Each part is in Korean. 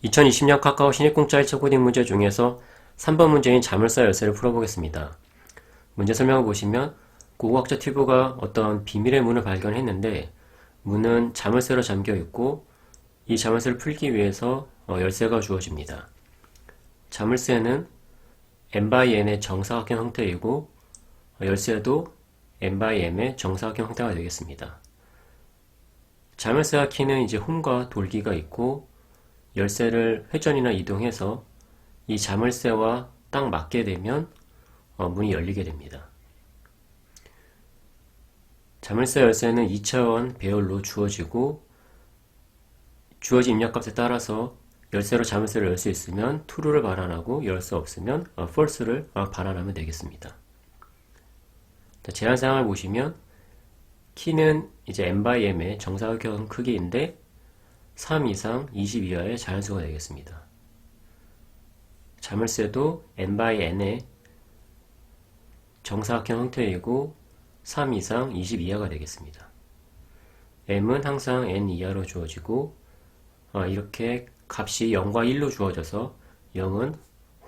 2020년 카카오 신입공짜 1차 코딩 문제 중에서 3번 문제인 자물쇠 열쇠를 풀어보겠습니다. 문제 설명을 보시면 고고학자 튜브가 어떤 비밀의 문을 발견했는데 문은 자물쇠로 잠겨 있고 이 자물쇠를 풀기 위해서 열쇠가 주어집니다. 자물쇠는 n/n의 정사각형 형태이고 열쇠도 n/m의 정사각형 형태가 되겠습니다. 자물쇠와 키는 이제 홈과 돌기가 있고 열쇠를 회전이나 이동해서 이 자물쇠와 딱 맞게 되면 문이 열리게 됩니다. 자물쇠 열쇠는 2차원 배열로 주어지고 주어진 입력값에 따라서 열쇠로 자물쇠를 열 수 있으면 true를 반환하고 열 수 없으면 false를 반환하면 되겠습니다. 제한사항을 보시면 키는 이제 n/m의 정사각형 크기인데 3 이상 20 이하의 자연수가 되겠습니다. 자물쇠도 n/n의 정사각형 형태이고 3 이상 20 이하가 되겠습니다. m은 항상 n 이하로 주어지고 이렇게 값이 0과 1로 주어져서 0은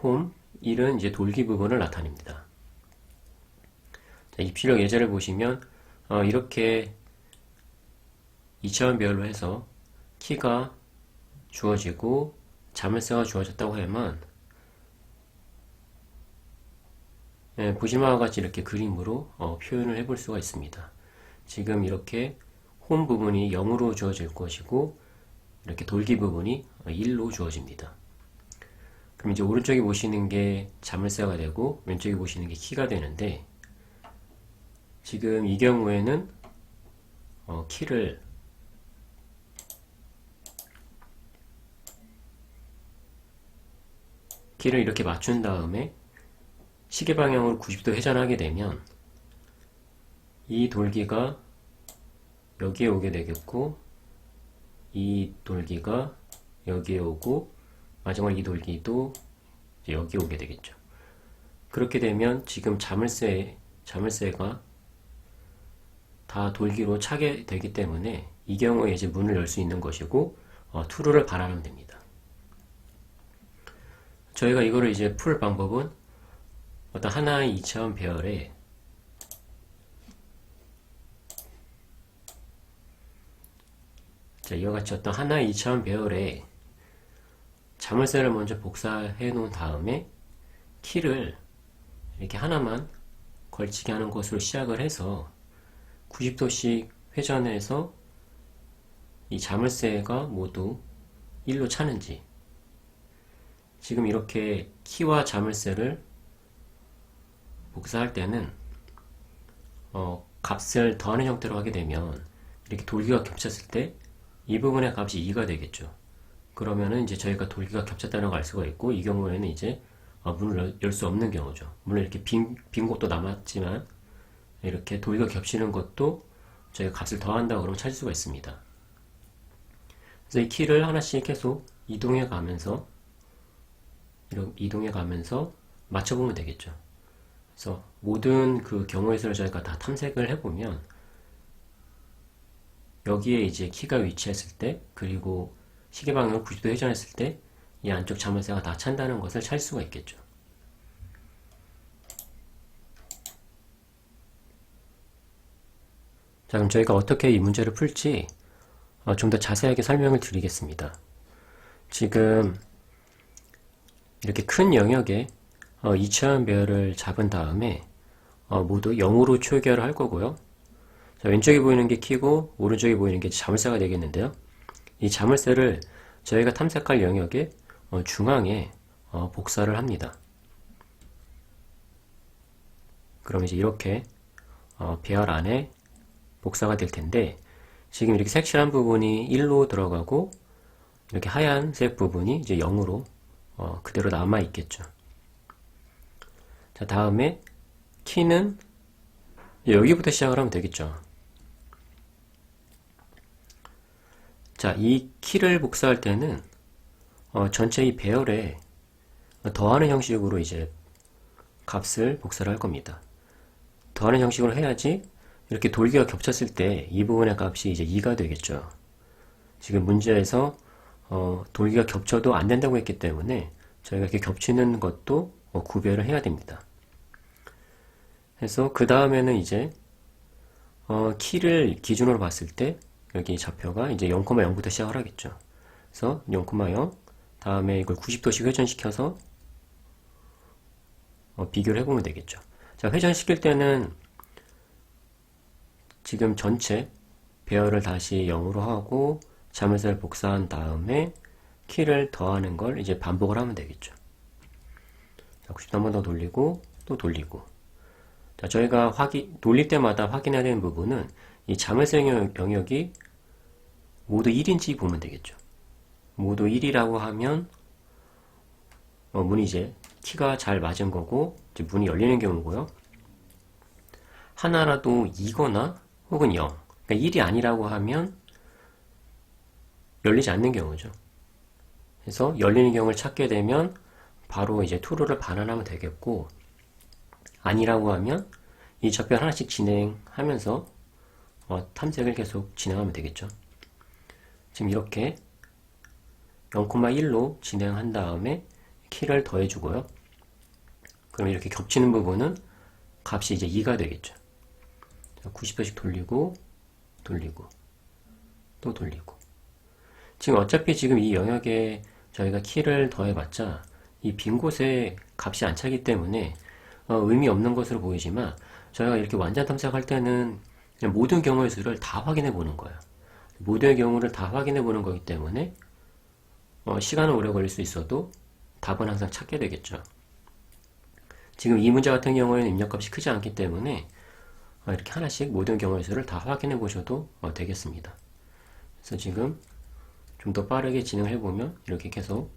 홈, 1은 이제 돌기 부분을 나타냅니다. 자, 입출력 예제를 보시면 이렇게 2차원 배열로 해서 키가 주어지고 자물쇠가 주어졌다고 하면 보시는 바와 같이 이렇게 그림으로 표현을 해볼 수가 있습니다. 지금 이렇게 홈 부분이 0으로 주어질 것이고 이렇게 돌기 부분이 1로 주어집니다. 그럼 이제 오른쪽에 보시는 게 자물쇠가 되고 왼쪽에 보시는 게 키가 되는데 지금 이 경우에는 키를 이렇게 맞춘 다음에 시계 방향으로 90도 회전하게 되면 이 돌기가 여기에 오게 되겠고 이 돌기가 여기에 오고 마지막 이 돌기도 여기에 오게 되겠죠. 그렇게 되면 지금 자물쇠가 다 돌기로 차게 되기 때문에 이 경우에 이제 문을 열 수 있는 것이고 true를 반환하면 됩니다. 저희가 이거를 이제 풀 방법은 어떤 하나의 2차원 배열에 이와 같이 어떤 하나의 2차원 배열에 자물쇠를 먼저 복사해 놓은 다음에 키를 이렇게 하나만 걸치게 하는 것으로 시작을 해서 90도씩 회전해서 이 자물쇠가 모두 1로 차는지 지금 이렇게 키와 자물쇠를 복사할 때는 값을 더하는 형태로 하게 되면 이렇게 돌기가 겹쳤을 때 이 부분의 값이 2가 되겠죠. 그러면은 이제 저희가 돌기가 겹쳤다는 걸 알 수가 있고 이 경우에는 이제 문을 열 수 없는 경우죠. 물론 이렇게 빈 곳도 남았지만 이렇게 돌기가 겹치는 것도 저희가 값을 더한다 그러면 찾을 수가 있습니다. 그래서 이 키를 하나씩 계속 이동해 가면서 맞춰보면 되겠죠. 그래서 모든 그 경우의 수를 저희가 다 탐색을 해보면 여기에 이제 키가 위치했을 때 그리고 시계 방향을 90도 회전했을 때 이 안쪽 자물쇠가 다 찬다는 것을 찾을 수가 있겠죠. 자, 그럼 저희가 어떻게 이 문제를 풀지 좀 더 자세하게 설명을 드리겠습니다. 지금 이렇게 큰 영역에 2차원 배열을 잡은 다음에 모두 0으로 초기화를 할 거고요. 자, 왼쪽에 보이는 게 키고 오른쪽에 보이는 게 자물쇠가 되겠는데요. 이 자물쇠를 저희가 탐색할 영역의 중앙에 복사를 합니다. 그럼 이제 이렇게 배열 안에 복사가 될 텐데 지금 이렇게 색칠한 부분이 1로 들어가고 이렇게 하얀색 부분이 이제 0으로 그대로 남아 있겠죠. 자, 다음에 키는 여기부터 시작을 하면 되겠죠. 자, 이 키를 복사할 때는 전체 이 배열에 더하는 형식으로 이제 값을 복사를 할 겁니다. 더하는 형식으로 해야지 이렇게 돌기가 겹쳤을 때 이 부분의 값이 이제 2가 되겠죠. 지금 문제에서 돌기가 겹쳐도 안 된다고 했기 때문에 저희가 이렇게 겹치는 것도 구별을 해야 됩니다. 그래서 그 다음에는 이제 키를 기준으로 봤을 때 여기 좌표가 이제 0,0부터 시작을 하겠죠. 그래서 0,0 다음에 이걸 90도씩 회전시켜서 비교를 해보면 되겠죠. 자, 회전시킬 때는 지금 전체 배열을 다시 0으로 하고 자물쇠를 복사한 다음에 키를 더하는 걸 이제 반복을 하면 되겠죠. 자, 90도 한 번 더 돌리고 또 돌리고. 자, 저희가 돌릴 때마다 확인해야 되는 부분은 이 자물쇠 영역이 모두 1인지 보면 되겠죠. 모두 1이라고 하면 문이 이제 키가 잘 맞은 거고 이제 문이 열리는 경우고요. 하나라도 2거나 혹은 0, 그러니까 1이 아니라고 하면 열리지 않는 경우죠. 그래서 열리는 경우를 찾게 되면 바로 이제 true를 반환하면 되겠고, 아니라고 하면 이 좌표 하나씩 진행하면서 탐색을 계속 진행하면 되겠죠. 지금 이렇게 0,1로 진행한 다음에 키를 더해주고요. 그럼 이렇게 겹치는 부분은 값이 이제 2가 되겠죠. 90도씩 돌리고 돌리고 또 돌리고. 지금 어차피 지금 이 영역에 저희가 키를 더해봤자 이 빈 곳에 값이 안 차기 때문에 의미 없는 것으로 보이지만 저희가 이렇게 완전 탐색할 때는 그냥 모든 경우의 수를 다 확인해 보는 거예요. 모든 경우를 다 확인해 보는 거기 때문에 시간은 오래 걸릴 수 있어도 답은 항상 찾게 되겠죠. 지금 이 문제 같은 경우에는 입력값이 크지 않기 때문에 이렇게 하나씩 모든 경우의 수를 다 확인해 보셔도 되겠습니다. 그래서 지금 좀 더 빠르게 진행을 해보면 이렇게 계속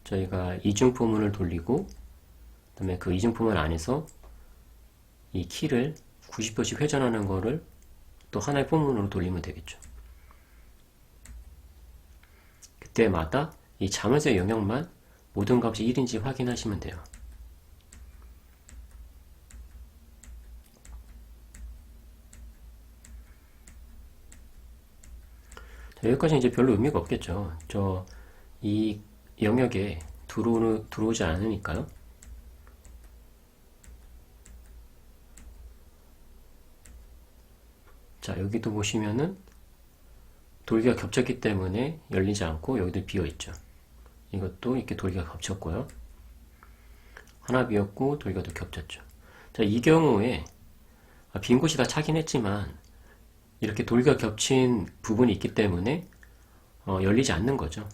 저희가 이중포문을 돌리고 그 다음에 그 이중포문 안에서 이 키를 90도씩 회전하는 거를 또 하나의 포문으로 돌리면 되겠죠. 그때마다 이 자물쇠 영역만 모든 값이 1인지 확인하시면 돼요. 여기까지 이제 별로 의미가 없겠죠. 이 영역에 들어오지 않으니까요. 자, 여기도 보시면은 돌기가 겹쳤기 때문에 열리지 않고 여기도 비어있죠. 이것도 이렇게 돌기가 겹쳤고요. 하나 비었고 돌기가 또 겹쳤죠. 자, 이 경우에 빈 곳이 다 차긴 했지만 이렇게 돌기가 겹친 부분이 있기 때문에 열리지 않는 거죠.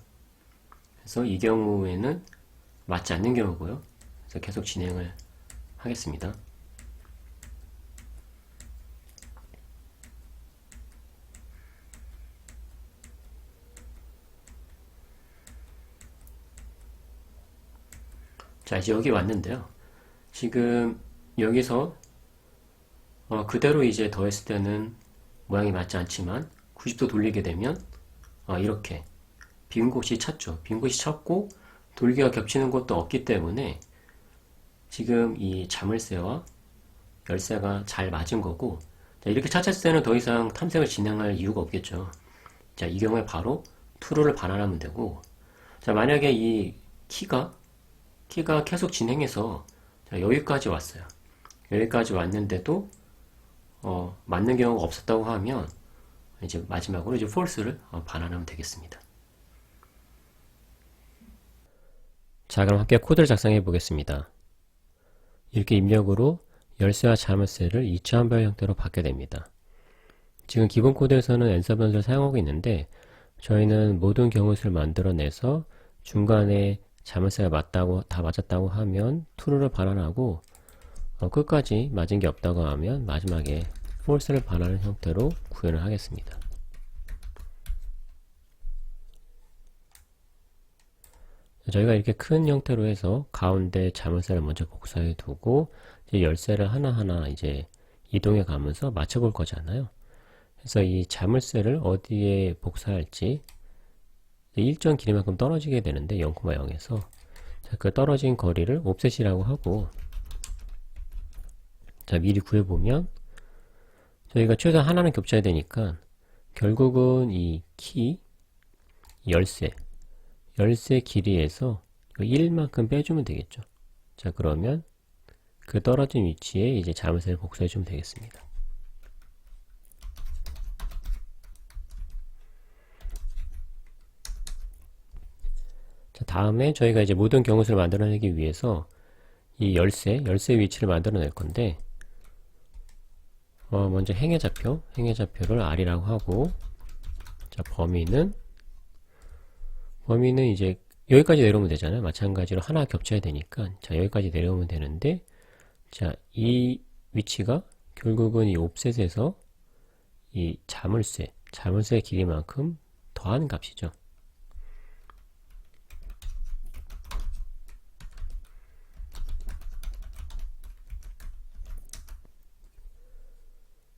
그래서 이 경우에는 맞지 않는 경우고요. 그래서 계속 진행을 하겠습니다. 자, 이제 여기 왔는데요. 지금 여기서 그대로 이제 더했을 때는 모양이 맞지 않지만 90도 돌리게 되면 이렇게 빈 곳이 찼죠. 빈 곳이 찼고 돌기가 겹치는 것도 없기 때문에 지금 이 자물쇠와 열쇠가 잘 맞은 거고, 자, 이렇게 찾았을 때는 더 이상 탐색을 진행할 이유가 없겠죠. 자, 이 경우에 바로 true를 반환하면 되고, 자, 만약에 이 키가 계속 진행해서 자, 여기까지 왔어요. 여기까지 왔는데도 맞는 경우가 없었다고 하면 이제 마지막으로 이제 false를 반환하면 되겠습니다. 자, 그럼 함께 코드를 작성해 보겠습니다. 이렇게 입력으로 열쇠와 자물쇠를 2차 함별 형태로 받게 됩니다. 지금 기본 코드에서는 앤서 변수를 사용하고 있는데 저희는 모든 경우수를 만들어내서 중간에 자물쇠가 다 맞았다고 하면 true를 반환하고 끝까지 맞은 게 없다고 하면 마지막에 false를 반환하는 형태로 구현을 하겠습니다. 저희가 이렇게 큰 형태로 해서 가운데 자물쇠를 먼저 복사해 두고 이제 열쇠를 하나하나 이제 이동해 가면서 맞춰 볼 거잖아요. 그래서 이 자물쇠를 어디에 복사할지 일정 길이만큼 떨어지게 되는데 0,0에서 그 떨어진 거리를 offset이라고 하고, 자, 미리 구해보면 저희가 최소한 하나는 겹쳐야 되니까 결국은 이 키 열쇠. 열쇠 길이에서 1만큼 빼주면 되겠죠. 자, 그러면 그 떨어진 위치에 이제 자물쇠를 복사해주면 되겠습니다. 자, 다음에 저희가 이제 모든 경우수를 만들어내기 위해서 이 열쇠 위치를 만들어낼 건데, 먼저 행의 좌표를 R이라고 하고, 자, 범위는 이제 여기까지 내려오면 되잖아요. 마찬가지로 하나 겹쳐야 되니까, 자, 여기까지 내려오면 되는데, 자, 이 위치가 결국은 이 옵셋에서 이 자물쇠 길이만큼 더한 값이죠.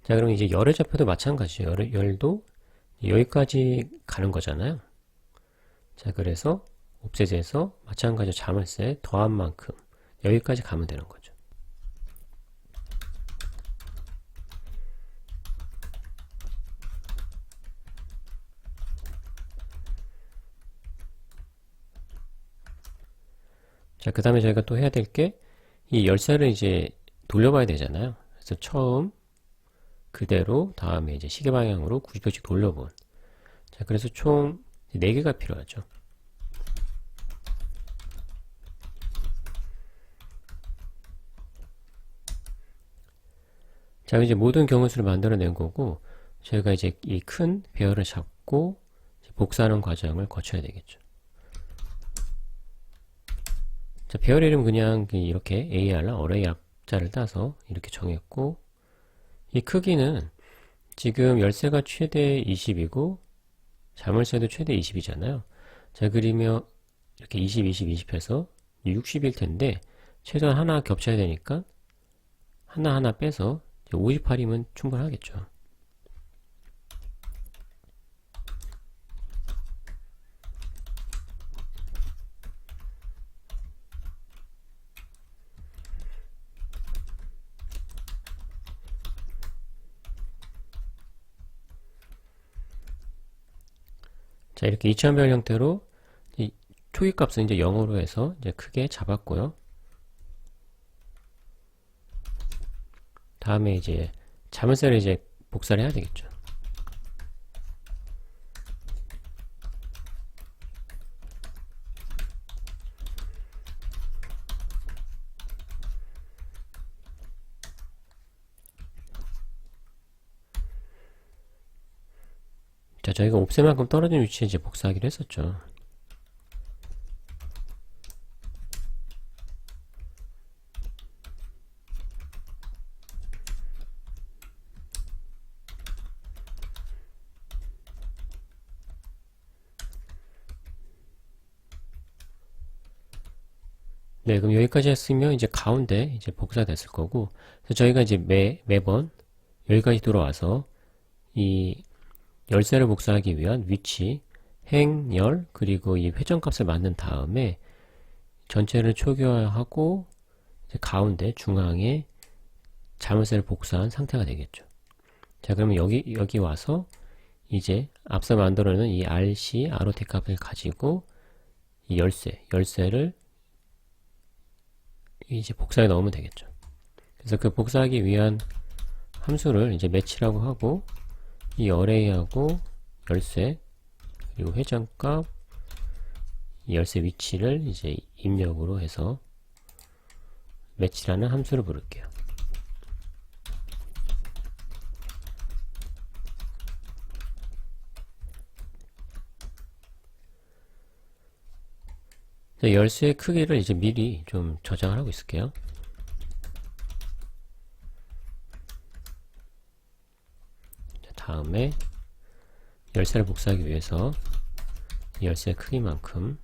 자, 그럼 이제 열의 좌표도 마찬가지죠. 열도 여기까지 가는 거잖아요. 자, 그래서 옵셋에서 마찬가지로 자물쇠 더한 만큼 여기까지 가면 되는 거죠. 자, 그 다음에 저희가 또 해야 될 게 이 열쇠를 이제 돌려봐야 되잖아요. 그래서 처음 그대로 다음에 이제 시계 방향으로 90도씩 돌려본. 자, 그래서 총 4개가 필요하죠. 자, 이제 모든 경우수를 만들어낸 거고, 저희가 이제 이 큰 배열을 잡고 복사하는 과정을 거쳐야 되겠죠. 자, 배열 이름 그냥 이렇게 array 앞자를 따서 이렇게 정했고, 이 크기는 지금 열쇠가 최대 20이고 자물쇠도 최대 20이잖아요. 자, 그러면 이렇게 20, 20, 20 해서 60일 텐데 최소한 하나 겹쳐야 되니까 하나하나 빼서 58이면 충분하겠죠. 자, 이렇게 이차원별 형태로 이 초기값은 이제 0으로 해서 이제 크게 잡았고요. 다음에 이제 자물쇠를 이제 복사를 해야 되겠죠. 자, 저희가 옵셋만큼 떨어진 위치에 이제 복사하기로 했었죠. 네, 그럼 여기까지 했으면 이제 가운데 이제 복사됐을 거고, 그래서 저희가 이제 매번 여기까지 들어와서 이 열쇠를 복사하기 위한 위치, 행, 열, 그리고 이 회전값을 만든 다음에 전체를 초기화하고 이제 가운데 중앙에 자물쇠를 복사한 상태가 되겠죠. 자, 그러면 여기 와서 이제 앞서 만들어낸 이 RC, ROT 값을 가지고 이 열쇠를 이제 복사해 넣으면 되겠죠. 그래서 그 복사하기 위한 함수를 이제 매치라고 하고 이 array하고 열쇠 그리고 회전값 이 열쇠 위치를 이제 입력으로 해서 매치라는 함수를 부를게요. 열쇠의 크기를 이제 미리 좀 저장을 하고 있을게요. 다음에 열쇠를 복사하기 위해서 열쇠 크기만큼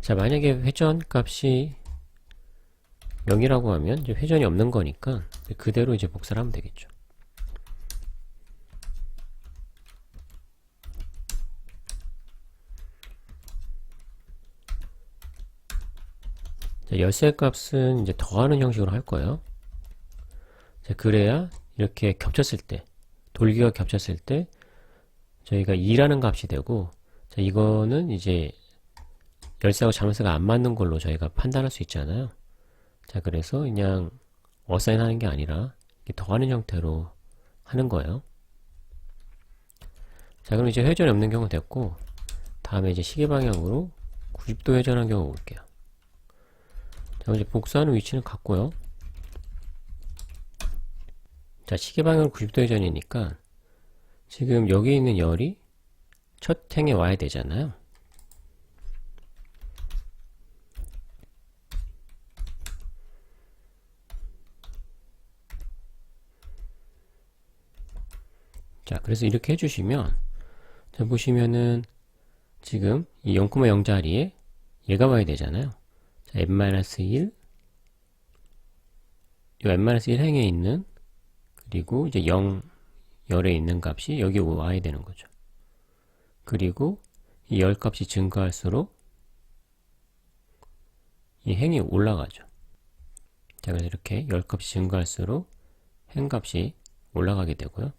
자, 만약에 회전 값이 0이라고 하면 이제 회전이 없는 거니까 그대로 이제 복사를 하면 되겠죠. 자, 열쇠 값은 이제 더하는 형식으로 할 거예요. 자, 그래야 이렇게 겹쳤을 때, 돌기가 겹쳤을 때 저희가 2라는 값이 되고, 자, 이거는 이제 열쇠하고 자물쇠가 안 맞는 걸로 저희가 판단할 수 있잖아요. 자, 그래서 그냥 어사인 하는 게 아니라 이렇게 더하는 형태로 하는 거예요. 자, 그럼 이제 회전이 없는 경우 됐고, 다음에 이제 시계 방향으로 90도 회전한 경우 볼게요. 자, 그럼 이제 복사하는 위치는 같고요. 자, 시계 방향으로 90도 회전이니까 지금 여기 있는 열이 첫 행에 와야 되잖아요. 자, 그래서 이렇게 해주시면, 자, 보시면은 지금 이 0,0 자리에 얘가 와야 되잖아요. 자, n-1, 이 n-1 행에 있는, 그리고 이제 0, 열에 있는 값이 여기 와야 되는 거죠. 그리고 이 열 값이 증가할수록 이 행이 올라가죠. 자, 그래서 이렇게 열 값이 증가할수록 행 값이 올라가게 되고요.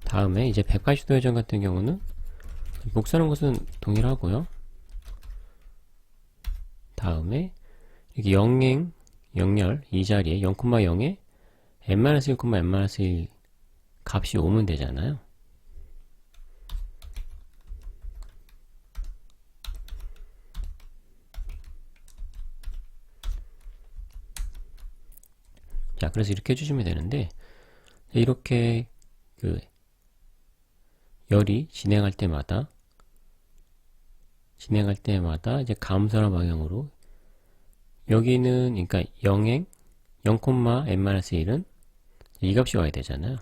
다음에 이제 180도 회전 같은 경우는 복사하는 것은 동일하고요. 다음에 이렇게 0행, 0열 이 자리에 0,0에 n-1, n-1 값이 오면 되잖아요. 자, 그래서 이렇게 해주시면 되는데, 이렇게 그 열이 진행할 때마다 이제 감소하는 방향으로 여기는 그러니까 0행 0,n-1은 이 값이 와야 되잖아요.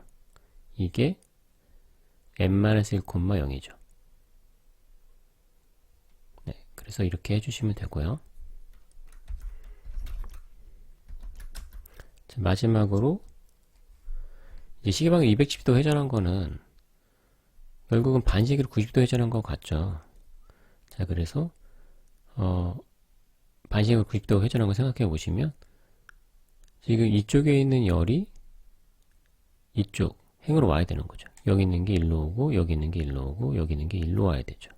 이게 n-1,0이죠. 네, 그래서 이렇게 해주시면 되고요. 자, 마지막으로 이제 시계방향 270도 회전한 거는 결국은 반시계로 90도 회전한 것 같죠. 자, 그래서 반시계로 90도 회전한 거 생각해 보시면 지금 이쪽에 있는 열이 이쪽 행으로 와야 되는 거죠. 여기 있는 게 일로 오고 여기 있는 게 일로 오고 여기 있는 게 일로 와야 되죠.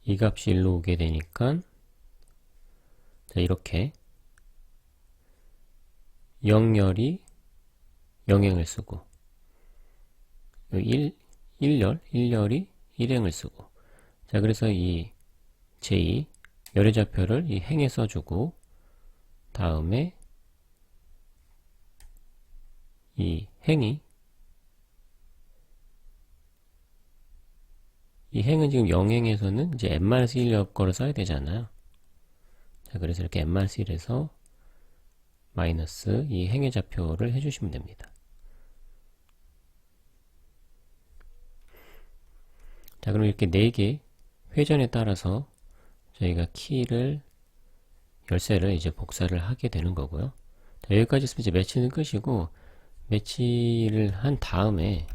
이 값이 일로 오게 되니까 자, 이렇게 0열이 0행을 쓰고 1열이 1행을 쓰고 자, 그래서 이 제2 열의 좌표를 이 행에 써주고 다음에 이 행은 지금 0행에서는 이제 n-1 거를 써야 되잖아요. 자, 그래서 이렇게 n-1에서 마이너스 이 행의 좌표를 해주시면 됩니다. 자, 그럼 이렇게 4개 회전에 따라서 저희가 열쇠를 이제 복사를 하게 되는 거고요. 자, 여기까지 있으면 이제 매치는 끝이고, 매치를 한 다음에,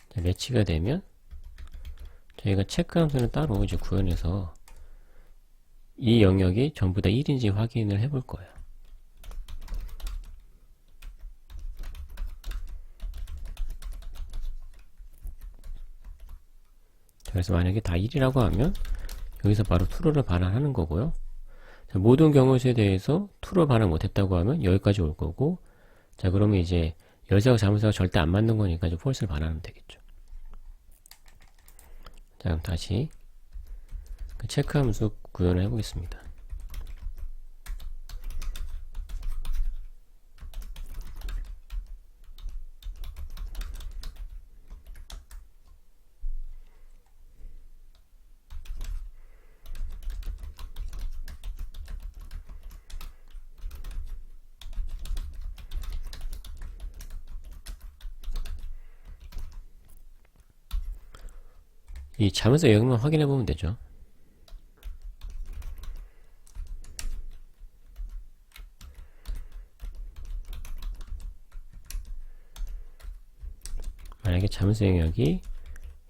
자, 매치가 되면, 저희가 체크 함수를 따로 이제 구현해서 이 영역이 전부 다 1인지 확인을 해볼 거예요. 그래서 만약에 다 1이라고 하면 여기서 바로 true를 반환하는 거고요. 자, 모든 경우에 대해서 true를 반환 못했다고 하면 여기까지 올 거고, 자, 그러면 이제 열쇠하고 자물쇠가 절대 안 맞는 거니까 이제 false를 반환하면 되겠죠. 자, 그럼 다시 그 체크 함수 구현을 해보겠습니다. 이 자문서 영역만 확인해 보면 되죠. 만약에 자문서 영역이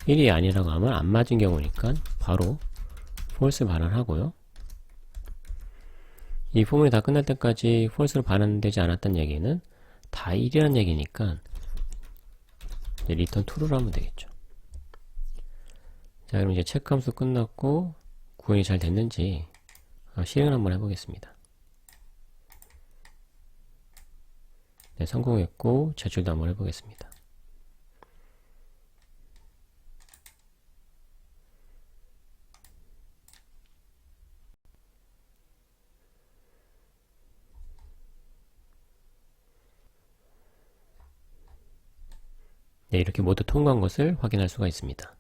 1이 아니라고 하면 안 맞은 경우니까 바로 false 반환하고요. 이 포문이 다 끝날 때까지 false로 반환되지 않았다는 얘기는 다 1이라는 얘기니까 이제 return true로 하면 되겠죠. 자, 그럼 이제 체크 함수 끝났고 구현이 잘 됐는지 실행을 한번 해보겠습니다. 네, 성공했고 제출도 한번 해보겠습니다. 네, 이렇게 모두 통과한 것을 확인할 수가 있습니다.